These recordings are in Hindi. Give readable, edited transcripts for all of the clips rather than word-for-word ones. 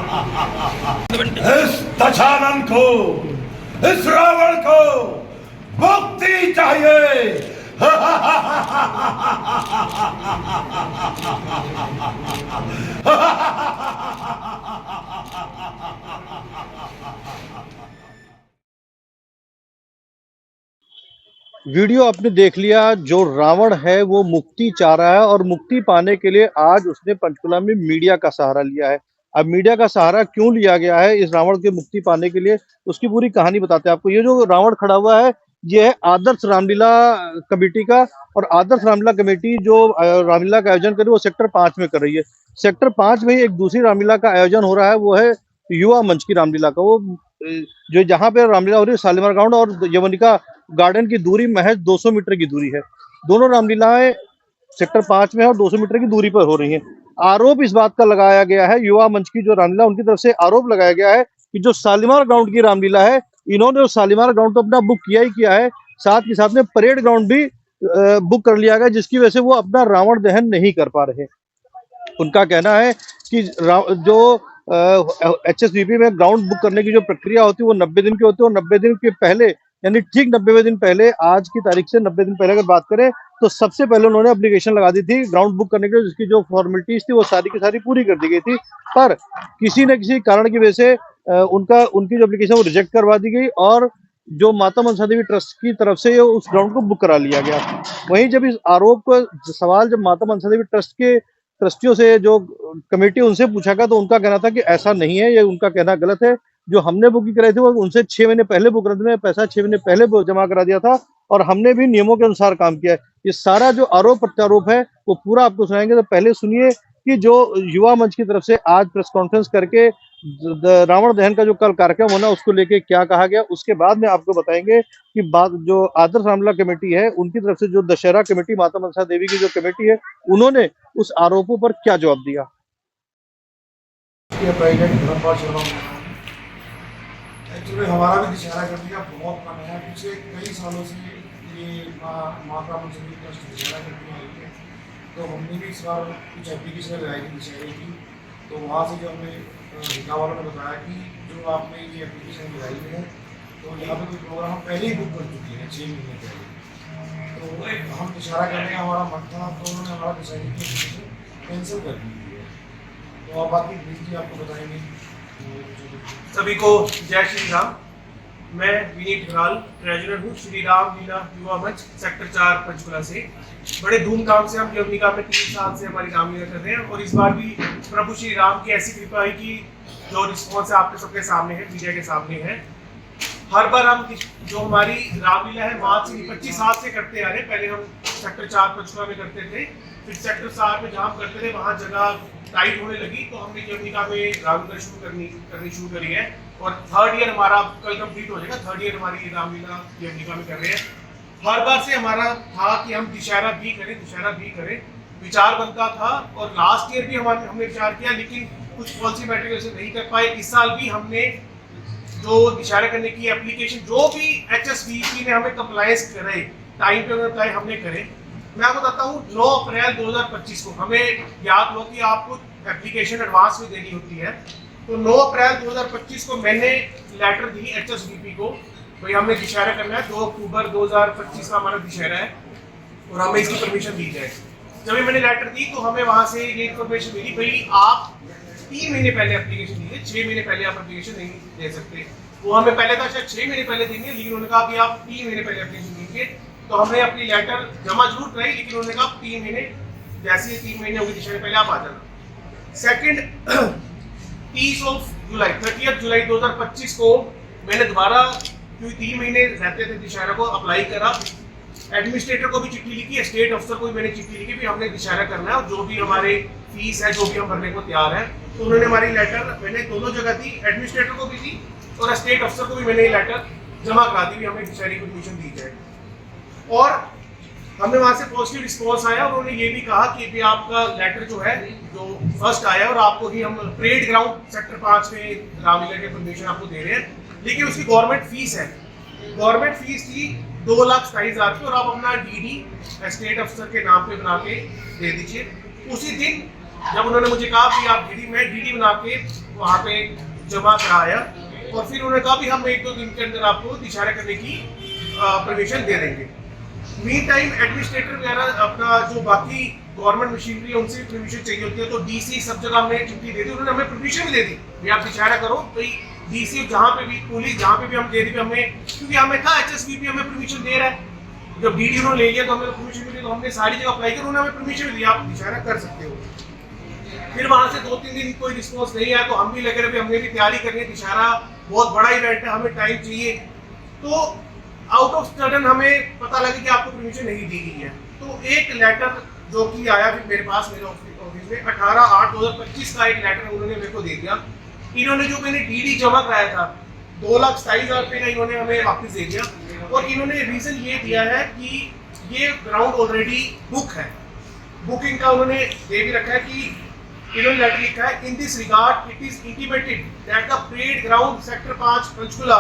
इस दशानन को, इस रावण को मुक्ति चाहिए। वीडियो आपने देख लिया। जो रावण है वो मुक्ति चाह रहा है और मुक्ति पाने के लिए आज उसने पंचकुला में मीडिया का सहारा लिया है। अब मीडिया का सहारा क्यों लिया गया है इस रावण के मुक्ति पाने के लिए, उसकी पूरी कहानी बताते हैं आपको। ये जो रावण खड़ा हुआ है ये है आदर्श रामलीला कमेटी का, और आदर्श रामलीला कमेटी जो रामलीला का आयोजन कर रही है वो सेक्टर 5 में कर रही है। सेक्टर 5 में ही एक दूसरी रामलीला का आयोजन हो रहा है, वो है युवा मंच की रामलीला का। वो जो जहाँ पे रामलीला हो रही है शालीमार ग्राउंड और यवनिका गार्डन की दूरी महज 200 मीटर की दूरी है। दोनों रामलीलाएं सेक्टर 5 में है और 200 मीटर की दूरी पर हो रही हैं। आरोप इस बात का लगाया गया है, युवा मंच की जो रामलीला उनकी तरफ से आरोप लगाया गया है कि जो शालीमार ग्राउंड की रामलीला है, इन्होंने उस शालीमार ग्राउंड तो अपना बुक किया ही किया है, साथ ही साथ में परेड ग्राउंड भी बुक कर लिया गया, जिसकी वजह से वो अपना रावण दहन नहीं कर पा रहे। उनका कहना है कि जो HSBP में ग्राउंड बुक करने की जो प्रक्रिया होती है वो 90 दिन की होती है, और 90 दिन के पहले यानी ठीक 90वें दिन पहले, आज की तारीख से 90 दिन पहले अगर बात करें तो सबसे पहले उन्होंने एप्लीकेशन लगा दी थी ग्राउंड बुक करने के लिए, जिसकी जो फॉर्मेलिटीज थी वो सारी की सारी पूरी कर दी गई थी। पर किसी न किसी कारण की वजह से उनकी जो एप्लीकेशन वो रिजेक्ट करवा दी गई, और जो माता मनसा देवी ट्रस्ट की तरफ से उस ग्राउंड को बुक करा लिया गया। वहीं जब इस आरोप का सवाल जब माता मनसा देवी ट्रस्ट के ट्रस्टियों से जो कमेटी उनसे पूछा गया तो उनका कहना था कि ऐसा नहीं है, ये उनका कहना गलत है। जो हमने बुकिंग कराई थी वो उनसे 6 महीने पहले बुक कराने में पैसा 6 महीने पहले जमा करा दिया था, और हमने भी नियमों के अनुसार काम किया है। ये सारा जो आरोप प्रत्यारोप है वो पूरा आपको सुनाएंगे। तो पहले सुनिए कि जो युवा मंच की तरफ से आज प्रेस कॉन्फ्रेंस करके रावण दहन का जो कल कार्यक्रम होना उसको लेके क्या कहा गया, उसके बाद में आपको बताएंगे कि बात जो आदर्श रामलीला कमेटी है उनकी तरफ से जो दशहरा कमेटी माता मनसा देवी की जो कमेटी है उन्होंने उस आरोपों पर क्या जवाब दिया। एक्चुअली हमारा भी दशहरा करने का बहुत मन है। पिछले कई सालों से ये माता मनसा देवी ट्रस्ट दशहरा करने आई है, तो हमने भी इस बार कुछ एप्लीकेशन लगाई थी दशहरे की। तो वहाँ से जो हमने हिका वालों ने बताया कि जो आपने ये एप्लीकेशन लगाई है तो यहाँ पे कोई प्रोग्राम हम पहले ही बुक कर चुके हैं 6 महीने पहले। तो हम दशहरा करने का हमारा मन था, तो उन्होंने हमारा दशहरे की एप्लीकेशन कैंसिल कर दी है। तो आप बाकी बिजली आपको बताएंगे। सभी को जय श्री राम। मैं विनीत ठराल ट्रेजरर हूँ श्री राम लीला युवा मंच सेक्टर 4 पंचकुला से। बड़े धूमधाम से हम यवनिका में 3 साल से हमारी रामलीला कर रहे हैं, और इस बार भी प्रभु श्री राम की ऐसी कृपा है कि जो रिस्पॉन्स है आपके सबके सामने है, मीडिया के सामने है। हर बार हम जो हमारी रामलीला है मार्च से 25 साल से करते आ रहे हैं। पहले हम सेक्टर 4 पंचकुला में करते थे, फिर सेक्टर 7 में जहाँ हम करते थे वहाँ जगह टाइट होने लगी, तो हमने यवनिका में रामलीला करनी शुरू करी है, और 3rd ईयर हमारा कल कंप्लीट हो जाएगा। 3rd ईयर हमारी रामलीला यवनिका में कर रहे हैं। हर बार से हमारा था कि हम दशहरा भी करें, विचार बनता था, और लास्ट ईयर भी हमने विचार किया, लेकिन कुछ पॉलिसी मैटर से नहीं कर पाए। इस साल भी हमने जो दशहरा करने की एप्लीकेशन जो भी HSBP ने हमें कंप्लायंस करे, टाइम पे अप्लाई हमने करे। मैं आपको बताता हूँ 9 अप्रैल 2025 को हमें याद हो कि आपको एप्लीकेशन एडवांस में देनी होती है। तो 9 अप्रैल 2025 को मैंने लेटर दी HSBP को, भाई हमें दशहरा करना है, 2 अक्टूबर 2025 का हमारा दशहरा है और हमें इसकी परमिशन दी जाए। जब भी मैंने लेटर दी तो हमें वहाँ से ये इन्फॉर्मेशन मिली, भाई आप 3 महीने पहले एप्लीकेशन दीजिए, 6 महीने पहले आप एप्लीकेशन नहीं दे सकते। वो हमें पहले था शायद 6 महीने पहले देंगे, लेकिन उन्होंने कहा कि आप 3 महीने पहले एप्लीकेशन देंगे। तो हमने अपनी लेटर जमा जरूर कराई, लेकिन उन्होंने कहा 3 महीने, जैसे ही 3 महीने होगी दशहरे पहले आप आ जाना। सेकेंड 30 जुलाई 2025 को मैंने दोबारा, क्योंकि 3 महीने रहते थे दशहरा को, अप्लाई करा। एडमिनिस्ट्रेटर को भी चिट्ठी लिखी, स्टेट अफसर को भी मैंने चिट्ठी लिखी भी हमने दशहरा करना है, और जो भी हमारे फीस है जो भी हम भरने को तैयार है। तो उन्होंने हमारी लेटर मैंने दोनों जगह दी, एडमिनिस्ट्रेटर को भी दी और स्टेट अफसर को भी मैंने लेटर जमा करा दी, हमें दशहरे की परमिशन दी जाए। और हमने वहाँ से पॉजिटिव रिस्पॉन्स आया, और उन्होंने ये भी कहा कि भी आपका लेटर जो है जो फर्स्ट आया, और आपको ही हम परेड ग्राउंड सेक्टर 5 में रामलीला के परमिशन आपको दे रहे हैं, लेकिन उसकी गवर्नमेंट फीस है। गवर्नमेंट फीस थी 2,27,000 की, और आप अपना DD स्टेट अफसर के नाम पे बना के दे दीजिए। उसी दिन जब उन्होंने मुझे कहा कि आप डीडी, मैं डीडी बना के वहाँ पे जमा कराया और फिर उन्होंने कहा भी हम 1-2 दिन के अंदर आपको दिशारा करने की परमिशन दे देंगे। मीन टाइम एडमिनिस्ट्रेटर वगैरह अपना जो बाकी गवर्नमेंट मशीनरी है उनसे परमिशन चाहिए होती है, तो डीसी सब जगह हमने छुट्टी दे दी, उन्होंने हमें परमिशन भी दे दी कि आप दिशारा करो। तो डीसी जहाँ पे भी, पुलिस जहाँ पे भी हम दे दी हमें, क्योंकि हमें था HSVP हमें परमिशन दे रहा है। जब डीडी उन्होंने ले लिया तो हमें परमिशन मिली, तो हमने सारी जगह अप्लाई किया, उन्होंने हमें परमिशन भी दिया आप दिशारा कर सकते हो। फिर वहां से 2-3 दिन कोई रिस्पॉन्स नहीं आया, तो हम भी लगे रहे, हमने भी तैयारी करनी है, दिशारा बहुत बड़ा इवेंट है, हमें टाइम चाहिए। तो आउट ऑफ सडन हमें पता लगा कि आपको परमिशन नहीं दी गई है। तो एक लेटर जो कि आया फिर मेरे पास, मेरे ऑफिस में 18/8/2025 का एक लेटर उन्होंने मेरे को दे दिया। इन्होंने जो मैंने डीडी जमा कराया था 2,27,000 रुपये का, इन्होंने हमें वापस दे दिया। और इन्होंने रीजन ये दिया है कि ये ग्राउंड ऑलरेडी बुक है, बुकिंग का उन्होंने दे भी रखा है कि इन्होंने लेटर लिखा है, in this regard it is intimated that the parade ground sector 5 Panchkula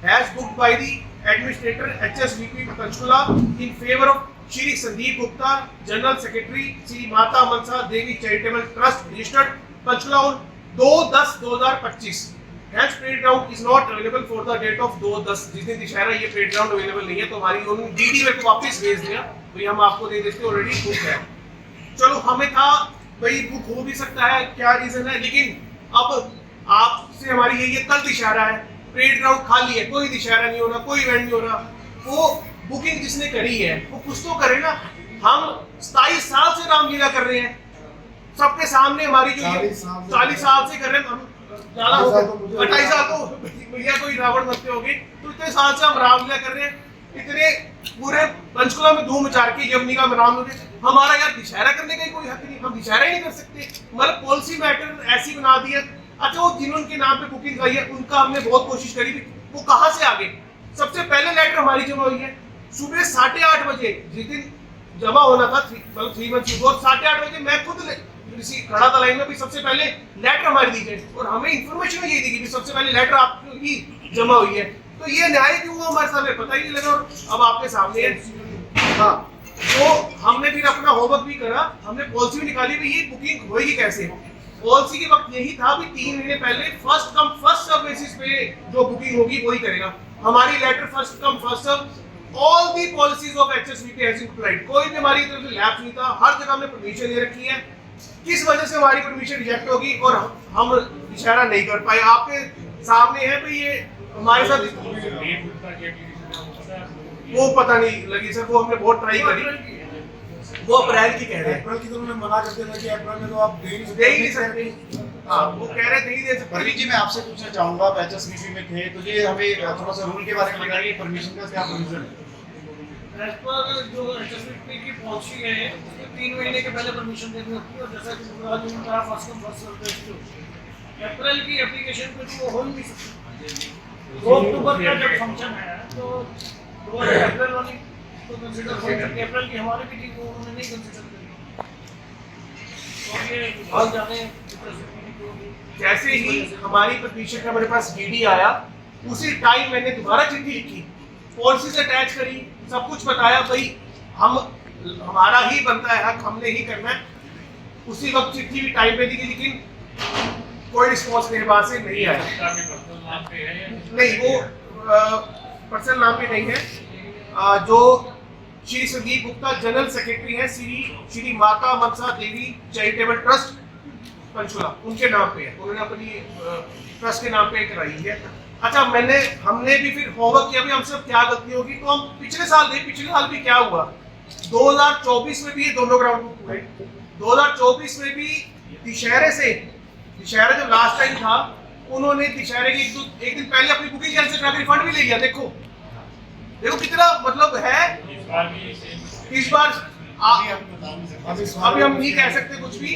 has booked by the administrator HSVP Panchkula in favour of Shri Sandeep Gupta, general secretary Shri Mata Mansa Devi charitable trust registered Panchkula on 2/10/2025। Hence parade ground is not available for the date of 2/10। जिस दिन दिशारा ये parade ground अवेलेबल नहीं है, तो हमारी उन्होंने डीडी मेरे को वापस भेज दिया, भाई हम आपको दे देते ऑलरेडी बुक है। चलो हमें था भाई बुक हो भी सकता है, क्या रीजन है, लेकिन अब आपसे हमारी ये कल दिशारा है, परेड ग्राउंड खाली है, कोई दिशारा नहीं हो रहा, कोई इवेंट नहीं हो रहा। वो बुकिंग जिसने करी है वो कुछ तो करे ना। हम 27 साल से रामलीला कर रहे हैं, सबके सामने हमारी जो 40 साल से कर रहे हैं, हम ज्यादा हो 28 साल तो भैया कोई रावण बनते होंगे, तो इतने साल से हम रामलीला कर रहे हैं, इतने पूरे पंचकुला में धूम मचा के यमुनी का राम हो गए। हमारा यार दिशारा करने का कोई हक नहीं, हम दिशारा ही नहीं कर सकते। मतलब पॉलिसी मैटर ऐसी बना दी है। अच्छा वो जिन्होंने नाम पे बुकिंग आई है उनका हमने बहुत कोशिश करी, वो कहाँ से आ गए। सबसे पहले लेटर हमारी जमा हुई है सुबह 8:30 बजे, जिस दिन जमा होना था, मतलब 3 मंथ बिफोर 8:30 बजे मैं खुद खड़ा था लाइन में, भी सबसे पहले लेटर हमारी दी जाए, और हमें इंफॉर्मेशन ये दी कि सबसे पहले लेटर आपकी जमा हुई है। तो ये न्याय क्यों हुआ हमारे सामने पता ही नहीं लगा, और अब आपके सामने है। हाँ, तो हमने फिर अपना होमवर्क भी करा, हमने पॉलिसी भी निकाली भी ये बुकिंग होगी कैसे। पॉलिसी के वक्त यही था भी 3 महीने पहले first come first serve basis पे जो बुकिंग होगी वही करेगा। हमारी later first come first serve, all the policies of HSVP has been applied, कोई भी हमारी तरफ से लैप्स नहीं था, हर जगह हमने परमिशन दे रखी है। किस वजह से हमारी परमिशन रिजेक्ट होगी और हम इशारा नहीं कर पाए। आपके सामने है भाई, ये हमारे साथ वो पता नहीं लगी सर, वो हमने बहुत ट्राई करी, वो अप्रैल की कह रहे हैं। अप्रैल की तो उन्होंने मना कर दिया था कि अप्रैल में तो आप दे ही नहीं सकते। हाँ, वो कह रहे नहीं दे सकते। प्रवीण जी, मैं आपसे पूछना चाहूंगा, आप HSVP में थे, तो ये हमें थोड़ा सा रूल के बारे में बताइए, परमिशन का क्या प्रोविजन है? एज पर जो HSVP की पॉलिसी है, 3 महीने के पहले परमिशन देनी होती है, और जैसा कि राजू ने कहा first come first serve basis, April की एप्लीकेशन पे तो हो ही नहीं सकती। 2 अक्टूबर का जब फंक्शन है तो 2 अप्रैल वाली तो कंसीडर हो सकती है, अप्रैल की हमारी भी थी वो उन्होंने नहीं कंसीडर करी। तो ये बहुत ज़्यादा जैसे ही हमारी परमिशन का मेरे पास डीडी आया, उसी टाइम मैंने दोबारा चिट्ठी लिखी, पॉलिसी से अटैच करी, सब कुछ बताया, भाई हमारा ही बनता है हक, हमने ही करना है। उसी वक्त चिट्ठी भी टाइम पे दी गई, लेकिन कोई रिस्पॉन्स मेरे पास से नहीं आया। नहीं, वो पर्सनल नाम पे नहीं है, जो श्री संदीप गुप्ता जनरल सेक्रेटरी है श्री माता मनसा देवी चैरिटेबल ट्रस्ट पंचकुला, उनके नाम पे है, उन्होंने अपनी ट्रस्ट के नाम पे कराई है। अच्छा, हमने भी फिर होमवर्क किया भी हमसे क्या गलती होगी, तो हम पिछले साल भी क्या हुआ, 2024 में भी ये दोनों ग्राउंड बुक हुए। 2024 में भी दिशहरा जो लास्ट टाइम था, उन्होंने दिशहरे के एक दिन पहले अपनी बुकिंग कैंसिल करा के रिफंड भी ले लिया। देखो कितना मतलब है। इस बार अभी हम नहीं कह सकते कुछ भी,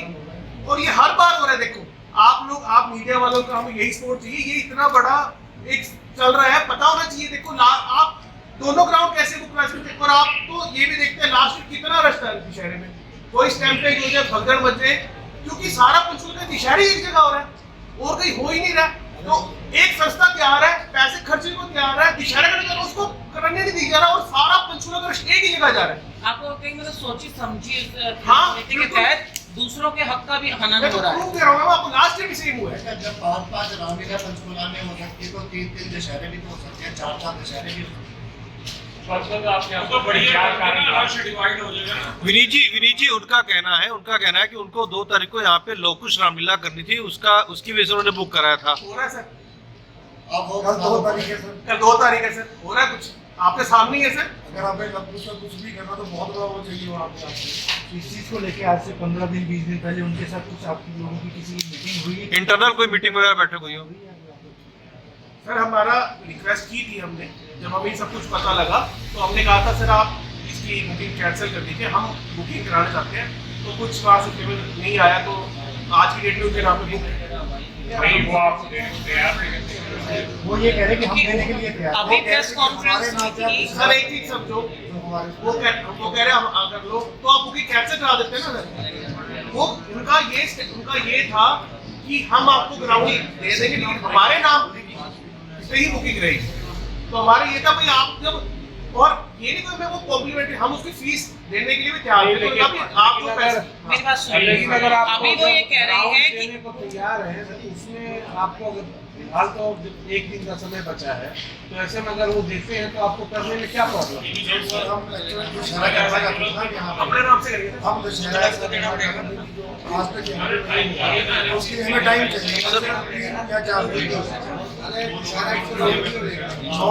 और ये हर बार हो रहा है। देखो आप मीडिया वालों का हमें यही सपोर्ट चाहिए, ये इतना बड़ा एक चल रहा है, पता होना चाहिए। देखो आप दोनों ग्राउंड कैसे बुक करा सकते, और आप तो ये भी देखते हैं लास्ट में कितना रश था दिशहरे में, कोई स्टैम्पेज हो जाए, भगदड़ मच जाए, क्योंकि सारा पंचकुला का दिशहरा एक जगह हो रहा है और कहीं हो ही नहीं रहा। तो एक संस्था तैयार है, पैसे खर्चे को तैयार है, दिशहरा करने जा रहा है, उसको करने नहीं दी जा रहा, और सारा पंचकुला का रश एक ही जगह जा रहा है। आपको कहीं मतलब सोची समझी हाँ, के तहत दूसरों के हक का भी हनन मैं हो तो रहा है। प्रूव कर रहा हूँ, आपको लास्ट टाइम भी सेम हुआ है। जब 5-5 रामलीला पंचकुला में हो सकती है तो 3-3 दशहरे भी तो हो सकते हैं, 4-4 दशहरे भी हो सकते हैं। विनीत जी उनका कहना है कि उनको 2 तारीख को यहाँ पे लोकुश रामलीला करनी थी, उसकी वजह से उन्होंने बुक कराया था। हो रहा है सर, अब होगा 2 तारीख है सर। कल 2 तारीख है सर, हो रहा है कुछ आपके सामने ही है सर। अगर आपने लखनऊ से कुछ भी करना तो बहुत बड़ा वो चाहिए वहाँ पे आपको। इस चीज को लेके आज से 15 दिन 20 दिन पहले उनके साथ कुछ आपकी लोगों की किसी मीटिंग हुई है? इंटरनल कोई मीटिंग वगैरह बैठक हुई हो? सर हमारा रिक्वेस्ट की थी हमने, जब हमें सब कुछ पता लगा तो हमने कहा था सर आप इसकी बुकिंग कैंसिल कर दीजिए, हम बुकिंग कराना चाहते हैं। तो कुछ वहाँ से पेमेंट नहीं आया, तो आज की डेट में उनके नाम पे बुक वो ये कह रहे कि हम देने के लिए तैयार हैं। अभी प्रेस कॉन्फ्रेंस हुई थी। सर एक चीज समझो, वो कह रहे हैं हम अगर लो तो आप बुकिंग कैंसिल करा देते हैं ना सर। वो उनका ये था कि हम आपको ग्राउंड दे देंगे लेकिन हमारे नाम से ही बुकिंग रहेगी। तो हमारे ये था भाई आप जब, और ये नहीं कोई मैं वो कॉम्प्लीमेंट्री, हम उसकी फीस देने के लिए भी तैयार हैं। तो अभी आप जो पैसे, मेरी बात सुनिए, अभी वो ये कह रहे हैं कि देने को तैयार है, लेकिन उसमें आपको अगर फिलहाल तो 1 दिन का समय बचा है, तो ऐसे में अगर वो देते हैं तो आपको करने में क्या प्रॉब्लम है? सर हम एक्चुअली दशहरा करना चाहते हैं ना यहाँ अपने नाम से करिए। हम दशहरा आज तक यहाँ पे उसके लिए हमें टाइम चाहिए। क्या 4 दिन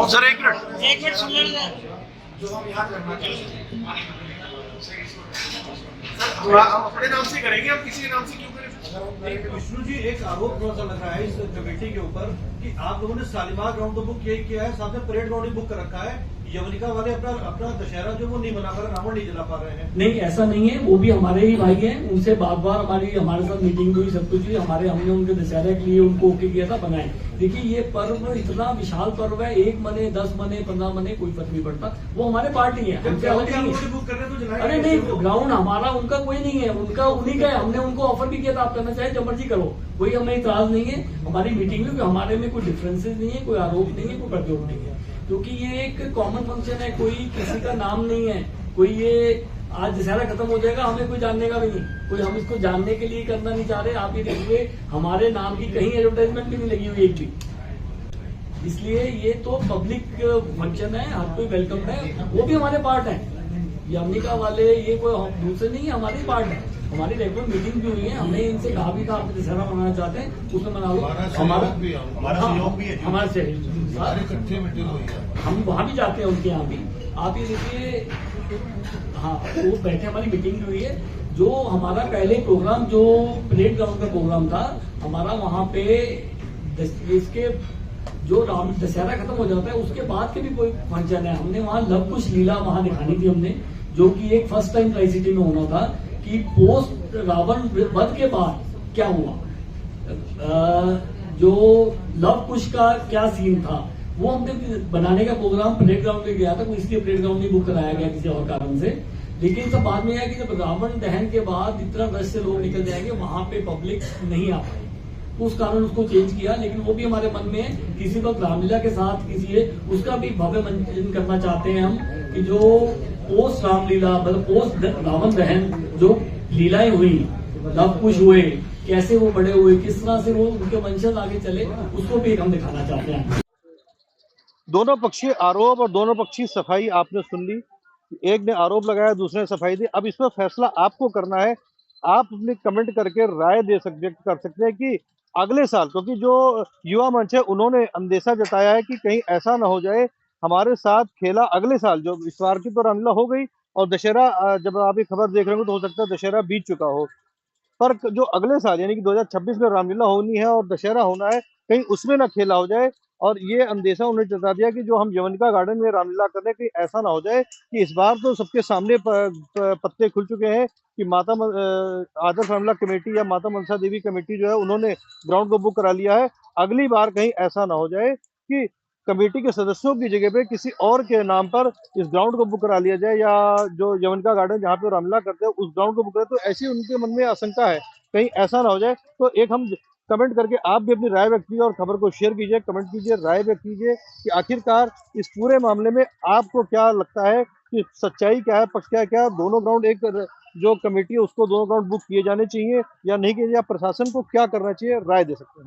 सर एक मिनट सुन लीजिए। जो हम यहाँ करना चाहते हैं। सर हम अपने नाम से करेंगे, हम किसी के नाम से क्यों करें? अगर हम करेंगे विष्णु जी, एक आरोप थोड़ा सा लग रहा है इस कमेटी के ऊपर कि आप लोगों ने शालीमार ग्राउंड तो बुक किया है, साथ में परेड ग्राउंड भी बुक कर रखा है। यवनिका वाले अपना दशहरा जो वो नहीं मना पा रहे, रावण नहीं जला पा रहे हैं। नहीं, ऐसा नहीं है, वो भी हमारे ही भाई हैं। उनसे बार हमारे साथ मीटिंग हुई, सब कुछ हुई। हमने उनके दशहरे के लिए उनको ओके किया था, बनाए। देखिए ये पर्व इतना विशाल पर्व है, 1 मने 10 मने 15 मने कोई फर्क नहीं पड़ता। वो हमारे पार्टी है, हमसे अलग नहीं है। बुक कर रहे हैं तो जलाएं। अरे नहीं, ग्राउंड हमारा उनका कोई नहीं है, उनका उन्हीं का है। हमने उनको ऑफर भी किया था, आप करना चाहे जो मर्जी करो, कोई हमें इतराज नहीं है। हमारी मीटिंग में हमारे में कोई डिफरेंसेस नहीं है, कोई आरोप नहीं है, कोई प्रतिरोध नहीं है, क्योंकि ये एक कॉमन फंक्शन है। कोई किसी का नाम नहीं है, कोई ये आज दशहरा खत्म हो जाएगा, हमें कोई जानने का भी नहीं, कोई हम इसको जानने के लिए करना नहीं चाह रहे। आप ये देखिए हमारे नाम की कहीं एडवर्टाइजमेंट भी नहीं लगी हुई एक भी, इसलिए ये तो पब्लिक फंक्शन है, हर कोई वेलकम है। वो भी हमारे पार्ट है, यवनिका वाले ये कोई दूसरे नहीं है, हमारे पार्ट है। हमारी रेगुलर मीटिंग भी हुई है, हमने इनसे कहा भी था आप दशहरा मनाना चाहते हैं उसमें मना लो। हमारा सहयोग भी है, हमारा सहयोग, हम वहाँ भी जाते हैं उनके यहाँ भी। आप ये देखिए, हाँ वो बैठे, हमारी मीटिंग भी हुई है। जो हमारा पहले प्रोग्राम जो परेड ग्राउंड का प्रोग्राम था हमारा, वहाँ पे इसके जो राम दशहरा खत्म हो जाता है उसके बाद के भी कोई फंक्शन है, हमने वहाँ लव कुश लीला वहाँ दिखानी थी हमने, जो कि एक फर्स्ट टाइम ट्राई सिटी में होना था कि पोस्ट रावण वध के बाद क्या हुआ, जो लव कुश का क्या सीन था, वो हमने बनाने का प्रोग्राम परेड ग्राउंड में गया था। कोई इसलिए परेड ग्राउंड नहीं बुक कराया गया किसी और कारण से, लेकिन सब बाद में आया कि जब रावण दहन के बाद इतना रश से लोग निकल जाएंगे, वहां पे पब्लिक नहीं आ पाएगी, उस कारण उसको चेंज किया। लेकिन वो भी हमारे मन में है, किसी वक्त रामलीला के साथ किसी है उसका भी भव्य मंचन करना चाहते हैं हम, कि जो पोस्ट रामलीला मतलब पोस्ट रावण दहन जो लीलाएं हुई, लव कुश हुए, कैसे वो बड़े हुए, किस तरह से वो उनके वंशज आगे चले, उसको भी हम दिखाना चाहते हैं। दोनों पक्षीय आरोप और दोनों पक्षी सफाई आपने सुन ली। एक ने आरोप लगाया, दूसरे ने सफाई दी। अब इसमें फैसला आपको करना है। आप अपने कमेंट करके राय व्यक्त कर सकते हैं कि अगले साल, क्योंकि जो युवा मंच है उन्होंने अंदेशा जताया है कि कहीं ऐसा ना हो जाए हमारे साथ खेला अगले साल, जो इस बार की तो रामलीला हो गई और दशहरा, जब आप ये खबर देख रहे हो तो हो सकता है दशहरा बीत चुका हो, पर जो अगले साल यानी कि 2026 में रामलीला होनी है और दशहरा होना है, कहीं उसमें ना खेला हो जाए। और ये अंदेशा उन्होंने जता दिया कि जो हम यवनिका गार्डन में रामलीला कर रहे हैं, कहीं ऐसा ना हो जाए कि इस बार तो सबके सामने पत्ते खुल चुके हैं कि आदर्श रामलीला कमेटी या माता मनसा देवी कमेटी जो है उन्होंने ग्राउंड को बुक करा लिया है। अगली बार कहीं ऐसा ना हो जाए कि कमेटी के सदस्यों की जगह पे किसी और के नाम पर इस ग्राउंड को बुक करा लिया जाए, या जो यवनिका गार्डन जहाँ पे रामलीला करते हैं उस ग्राउंड को बुक करें। तो ऐसी उनके मन में आशंका है, कहीं ऐसा ना हो जाए। तो एक हम कमेंट करके आप भी अपनी राय व्यक्त कीजिए और खबर को शेयर कीजिए, कमेंट कीजिए, राय व्यक्त कीजिए कि आखिरकार इस पूरे मामले में आपको क्या लगता है कि सच्चाई क्या है, पक्ष क्या है, क्या दोनों ग्राउंड एक जो कमेटी है उसको दोनों ग्राउंड बुक किए जाने चाहिए या नहीं किए, या प्रशासन को क्या करना चाहिए, राय दे सकते हैं।